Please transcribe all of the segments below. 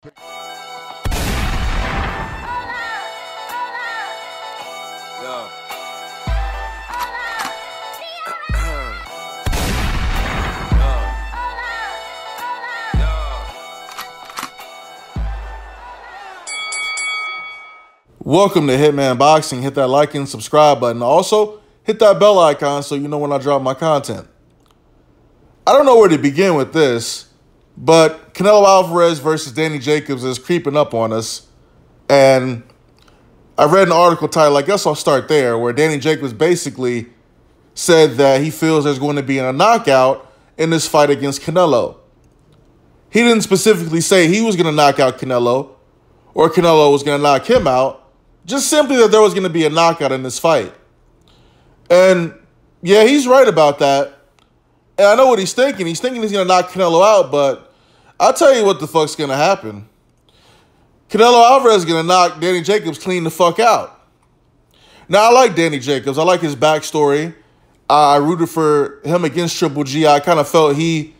Welcome to Hitman Boxing. Hit that like and subscribe button. Also, hit that bell icon so you know when I drop my content. I don't know where to begin with this, but Canelo Alvarez versus Danny Jacobs is creeping up on us. And I read an article titled, I guess I'll start there, where Danny Jacobs basically said that he feels there's going to be a knockout in this fight against Canelo. He didn't specifically say he was going to knock out Canelo or Canelo was going to knock him out. Just simply that there was going to be a knockout in this fight. And, yeah, he's right about that. And I know what he's thinking. He's thinking he's going to knock Canelo out, but I'll tell you what the fuck's going to happen. Canelo Alvarez is going to knock Danny Jacobs clean the fuck out. Now, I like Danny Jacobs. I like his backstory. I rooted for him against Triple G. I kind of felt he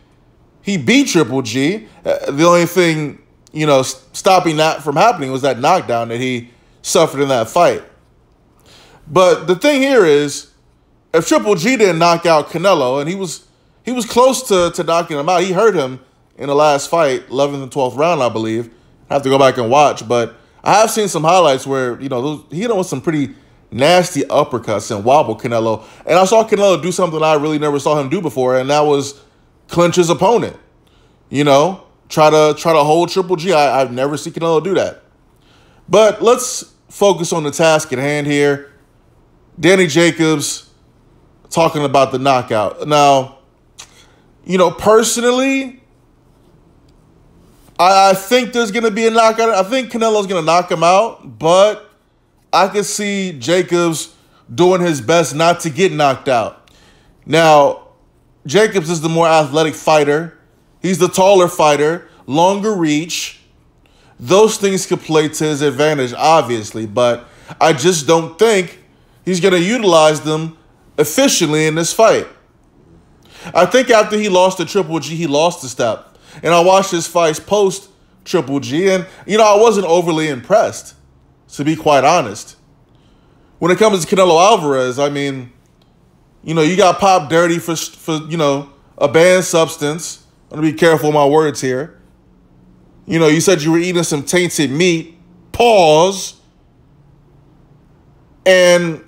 beat Triple G. The only thing, you know, stopping that from happening was that knockdown that he suffered in that fight. But the thing here is, if Triple G didn't knock out Canelo, and he was close to knocking him out. He hurt him in the last fight, 11th and 12th round, I believe. I have to go back and watch, but I have seen some highlights where, you know, he hit him with some pretty nasty uppercuts and wobble Canelo. And I saw Canelo do something I really never saw him do before, and that was clinch his opponent. You know, try to hold Triple G. I've never seen Canelo do that. But let's focus on the task at hand here. Danny Jacobs talking about the knockout. Now, you know, personally, I think there's going to be a knockout. I think Canelo's going to knock him out, but I can see Jacobs doing his best not to get knocked out. Now, Jacobs is the more athletic fighter. He's the taller fighter, longer reach. Those things could play to his advantage, obviously, but I just don't think he's going to utilize them efficiently in this fight. I think after he lost to Triple G, he lost a step. And I watched his fights post Triple G, and, you know, I wasn't overly impressed, to be quite honest. When it comes to Canelo Alvarez, I mean, you know, you got popped dirty for you know, a banned substance. I'm going to be careful with my words here. You know, you said you were eating some tainted meat. Pause. And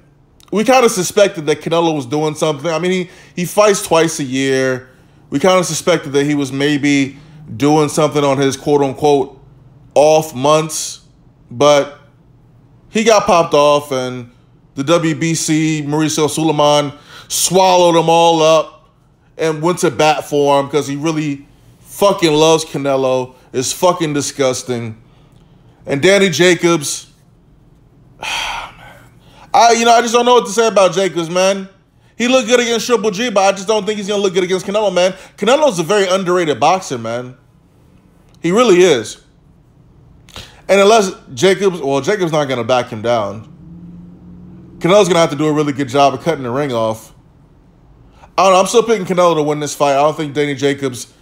we kind of suspected that Canelo was doing something. I mean, he fights twice a year. We kind of suspected that he was maybe doing something on his quote-unquote off months. But he got popped off, and the WBC, Mauricio Suleiman, swallowed them all up and went to bat for him because he really fucking loves Canelo. It's fucking disgusting. And Danny Jacobs, I just don't know what to say about Jacobs, man. He looked good against Triple G, but I just don't think he's going to look good against Canelo, man. Canelo's a very underrated boxer, man. He really is. And unless Jacobs not going to back him down, Canelo's going to have to do a really good job of cutting the ring off. I don't know. I'm still picking Canelo to win this fight. I don't think Danny Jacobs,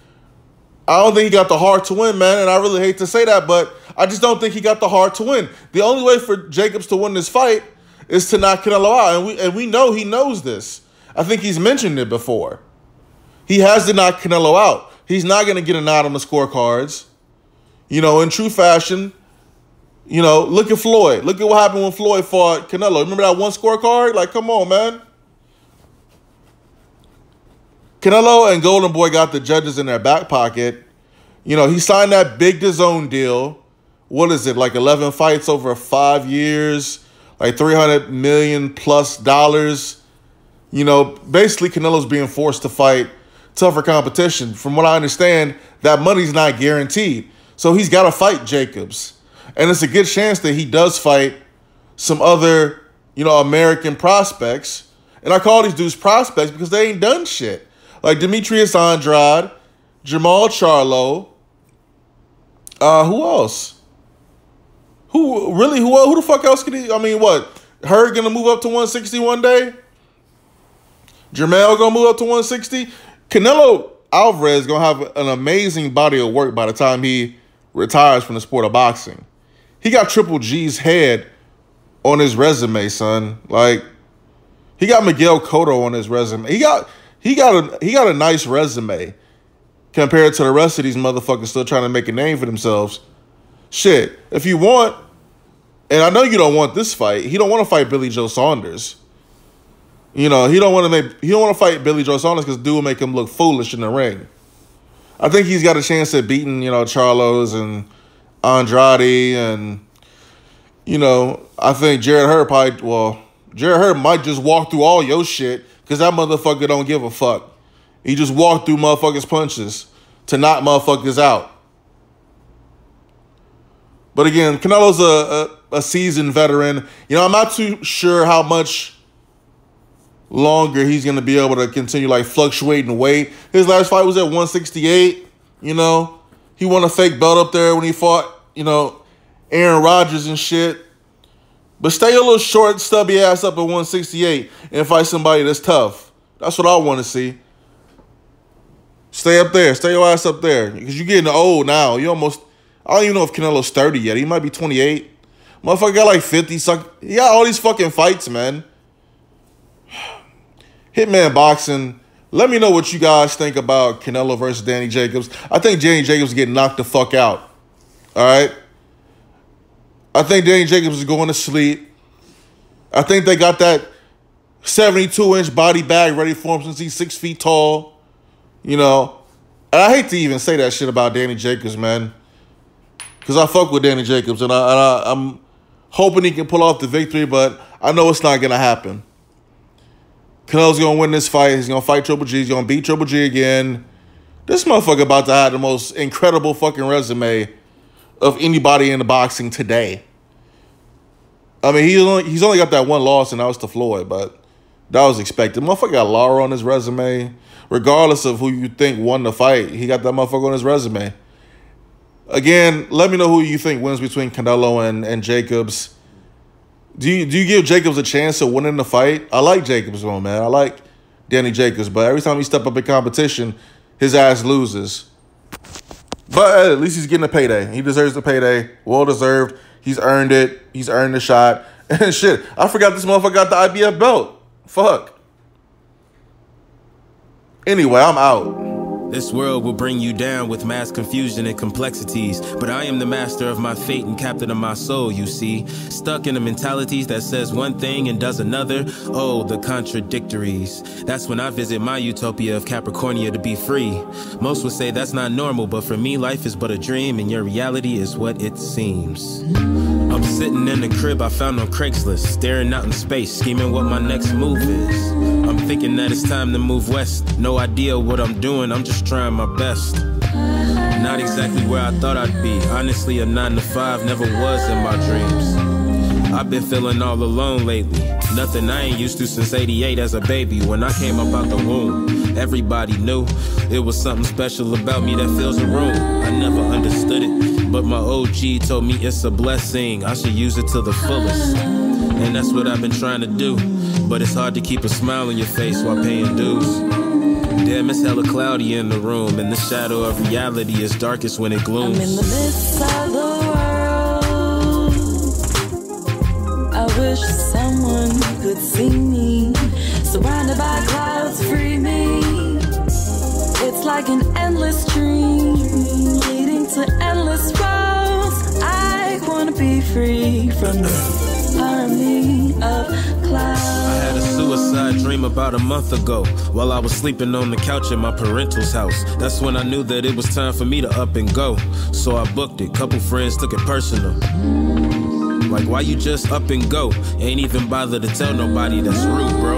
I don't think he got the heart to win, man. And I really hate to say that, but I just don't think he got the heart to win. The only way for Jacobs to win this fight is to knock Canelo out. And we know he knows this. I think he's mentioned it before. He has to knock Canelo out. He's not going to get a nod on the scorecards. You know, in true fashion, you know, look at Floyd. Look at what happened when Floyd fought Canelo. Remember that one scorecard? Like, come on, man. Canelo and Golden Boy got the judges in their back pocket. You know, he signed that big DAZN deal. What is it, like 11 fights over 5 years, like $300 million plus dollars. You know, basically Canelo's being forced to fight tougher competition. From what I understand, that money's not guaranteed. So he's got to fight Jacobs. And it's a good chance that he does fight some other, you know, American prospects. And I call these dudes prospects because they ain't done shit. Like Demetrius Andrade, Jamal Charlo. Who else? Who the fuck else could he? I mean, what? Hurd gonna move up to 160 one day? Jermell gonna move up to 160? Canelo Alvarez gonna have an amazing body of work by the time he retires from the sport of boxing. He got Triple G's head on his resume, son. Like, he got Miguel Cotto on his resume. He got a nice resume compared to the rest of these motherfuckers still trying to make a name for themselves. Shit, if you want, and I know you don't want this fight, he don't want to fight Billy Joe Saunders. You know, he don't want to fight Billy Joe Saunders because dude will make him look foolish in the ring. I think he's got a chance at beating, you know, Charlos and Andrade, and, you know, I think Jarrett Hurd might just walk through all your shit because that motherfucker don't give a fuck. He just walked through motherfuckers' punches to knock motherfuckers out. But again, Canelo's a seasoned veteran. You know, I'm not too sure how much longer he's going to be able to continue, like, fluctuating weight. His last fight was at 168, you know. He won a fake belt up there when he fought, you know, Aaron Rodgers and shit. But stay your little short, stubby ass up at 168 and fight somebody that's tough. That's what I want to see. Stay up there. Stay your ass up there. Because you're getting old now. You almost... I don't even know if Canelo's 30 yet. He might be 28. Motherfucker got like 50. He got all these fucking fights, man. Hitman Boxing. Let me know what you guys think about Canelo versus Danny Jacobs. I think Danny Jacobs is getting knocked the fuck out. All right? I think Danny Jacobs is going to sleep. I think they got that 72-inch body bag ready for him since he's 6 feet tall. You know? And I hate to even say that shit about Danny Jacobs, man. Because I fuck with Danny Jacobs, and I'm hoping he can pull off the victory, but I know it's not going to happen. Canelo's going to win this fight. He's going to fight Triple G. He's going to beat Triple G again. This motherfucker about to have the most incredible fucking resume of anybody in the boxing today. I mean, he's only got that one loss, and that was to Floyd, but that was expected. Motherfucker got Lara on his resume. Regardless of who you think won the fight, he got that motherfucker on his resume. Again, let me know who you think wins between Canelo and Jacobs. Do you give Jacobs a chance of winning the fight? I like Jacobs, man. I like Danny Jacobs, but every time he step up in competition, his ass loses. But at least he's getting a payday. He deserves the payday. Well deserved. He's earned it. He's earned the shot. And shit, I forgot this motherfucker got the IBF belt. Fuck. Anyway, I'm out. This world will bring you down with mass confusion and complexities, but I am the master of my fate and captain of my soul, you see. Stuck in the mentalities that says one thing and does another. Oh, the contradictories. That's when I visit my utopia of Capricornia to be free. Most would say that's not normal, but for me, life is but a dream, and your reality is what it seems. I'm sitting in the crib I found on Craigslist, staring out in space, scheming what my next move is. I'm thinking that it's time to move west. No idea what I'm doing, I'm just trying my best. Not exactly where I thought I'd be. Honestly, a 9 to 5 never was in my dreams. I've been feeling all alone lately. Nothing I ain't used to since '88 as a baby. When I came up out the womb, everybody knew it was something special about me that fills a room. I never understood it, but my OG told me it's a blessing. I should use it to the fullest. And that's what I've been trying to do. But it's hard to keep a smile on your face while paying dues. Damn, it's hella cloudy in the room, and the shadow of reality is darkest when it glooms. I'm in the midst of the world. I wish someone could see me. Surrounded by clouds, free me. It's like an endless dream, leading to endless roads. I wanna be free from this army of clouds. I had a suicide dream about a month ago, while I was sleeping on the couch at my parental's house. That's when I knew that it was time for me to up and go. So I booked it, couple friends took it personal. Like, why you just up and go? Ain't even bother to tell nobody, that's rude, bro.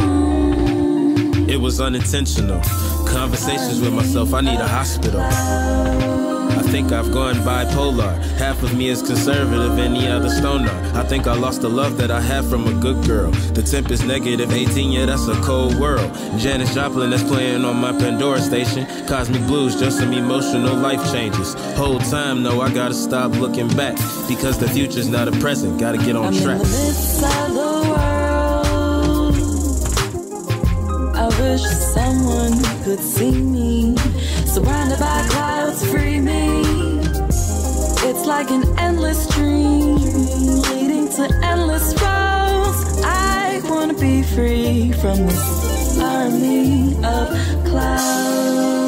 It was unintentional. Conversations with myself, I need a hospital. I think I've gone bipolar. Half of me is conservative, any other stoner. I think I lost the love that I had from a good girl. The temp is negative 18, yeah, that's a cold world. Janis Joplin that's playing on my Pandora station. Cosmic Blues, just some emotional life changes. Whole time, though, I gotta stop looking back, because the future's not a present, gotta get on track. I'm in the midst of the world. I wish someone could see me. Surrounded by clouds, free me. It's like an endless dream leading to endless roads. I wanna be free from this army of clouds.